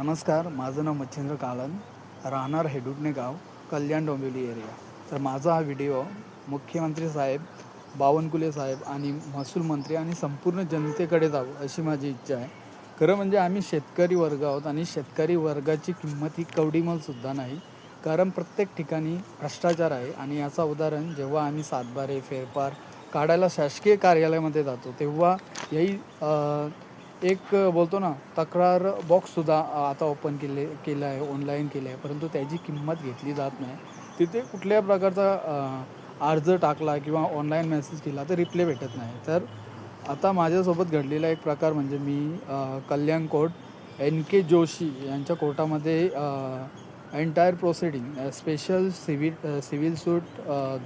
नमस्कार, माझं नाव मच्छिंद्र कालन, राहणार हेडुटणे गाव, कल्याण डोंबिवली एरिया. तर माझा हा व्हिडिओ मुख्यमंत्री साहेब, बावनकुळे साहेब आणि महसूल मंत्री आणि संपूर्ण जनतेकडे जावं अशी माझी इच्छा आहे. खरं म्हणजे आम्ही शेतकरी वर्ग आहोत आणि शेतकरी वर्गाची किंमत ही कवडीमोलसुद्धा नाही. कारण प्रत्येक ठिकाणी भ्रष्टाचार आहे आणि याचं उदाहरण जेव्हा आम्ही सातबारे, फेरफार काढायला शासकीय कार्यालयामध्ये जातो तेव्हा याही एक बोलतो ना तक्रार बॉक्ससुद्धा आता ओपन केलं आहे, ऑनलाईन केलं आहे, परंतु त्याची किंमत घेतली जात नाही. तिथे कुठल्या प्रकारचा अर्ज टाकला किंवा ऑनलाईन मेसेज केला तर रिप्लाय भेटत नाही. तर आता माझ्यासोबत घडलेला एक प्रकार म्हणजे मी कल्याण कोर्ट NK जोशी यांच्या कोर्टामध्ये एंटायर प्रोसिडिंग स्पेशल सिव्हिल सूट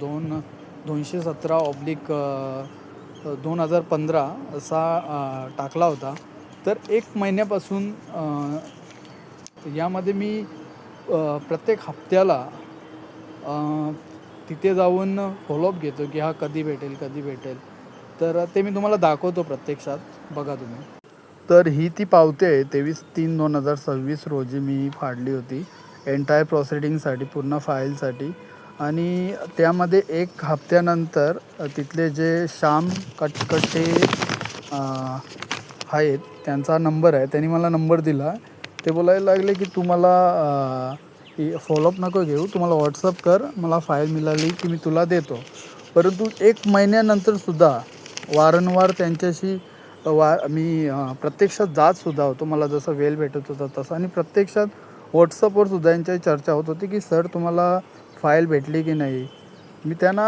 217/2015 असा टाकला होता. तर 1 महिन्यापासून यामध्ये मी प्रत्येक हप्त्याला तिथे जाऊन फॉलोअप घेतो की हा कधी भेटेल. तर ते मी तुम्हाला दाखवतो प्रत्यक्षात, बघा तुम्ही. तर ही ती पावती आहे 23/3/2026 रोजी मी फाडली होती एंटायर प्रोसिडिंगसाठी, पूर्ण फाईलसाठी. आणि त्यामध्ये 1 हप्त्यानंतर तिथले जे श्याम कटकटे आहेत, त्यांचा नंबर आहे, त्यांनी मला नंबर दिला. ते बोलायला लागले की तू मला फॉलोअप नको घेऊ, तुम्हाला व्हॉट्सअप कर, मला फाईल मिळाली की मी तुला देतो. परंतु 1 महिन्यानंतरसुद्धा वारंवार त्यांच्याशी मी प्रत्यक्षात जातसुद्धा होतो, मला जसं वेळ भेटत होता तसं. आणि प्रत्यक्षात व्हॉट्सअपवर सुद्धा यांच्याही चर्चा होत होती की सर तुम्हाला फाईल भेटली की नाही. मी त्यांना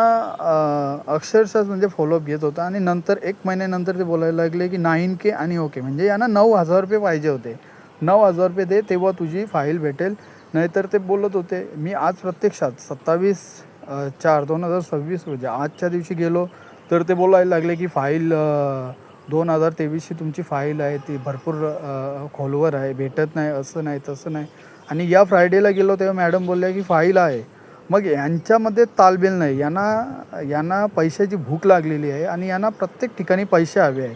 अक्षरशः म्हणजे फॉलोअप घेत होता. आणि नंतर 1 महिन्यानंतर ते बोलायला लागले की 9K आणि ओके, म्हणजे यांना 9,000 रुपये पाहिजे होते. 9,000 रुपये दे तेव्हा तुझी फाईल भेटेल. नाहीतर ते बोलत होते. मी आज प्रत्यक्षात 27/4/2026 रोजी आजच्या दिवशी गेलो तर ते बोलायला लागले की फाईल 2023ची तुमची फाईल आहे, ती भरपूर खोलवर आहे, भेटत नाही, असं नाही तसं नाही. आणि या फ्रायडेला गेलो तेव्हा मॅडम बोलल्या की फाईल आहे. मग यांच्यामध्ये तालमेल नाही. यांना पैशाची भूक लागलेली आहे आणि यांना प्रत्येक ठिकाणी पैसे हवे आहेत.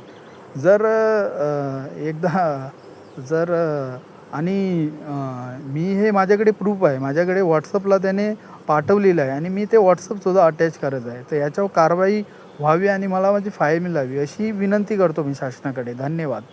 जर आणि मी हे माझ्याकडे प्रूफ आहे, माझ्याकडे व्हॉट्सअपला त्याने पाठवलेलं आहे आणि मी ते व्हॉट्सअपसुद्धा अटॅच करत आहे. तर याच्यावर कारवाई व्हावी आणि मला माझी फाईल मिळावी अशी विनंती करतो मी शासनाकडे. धन्यवाद.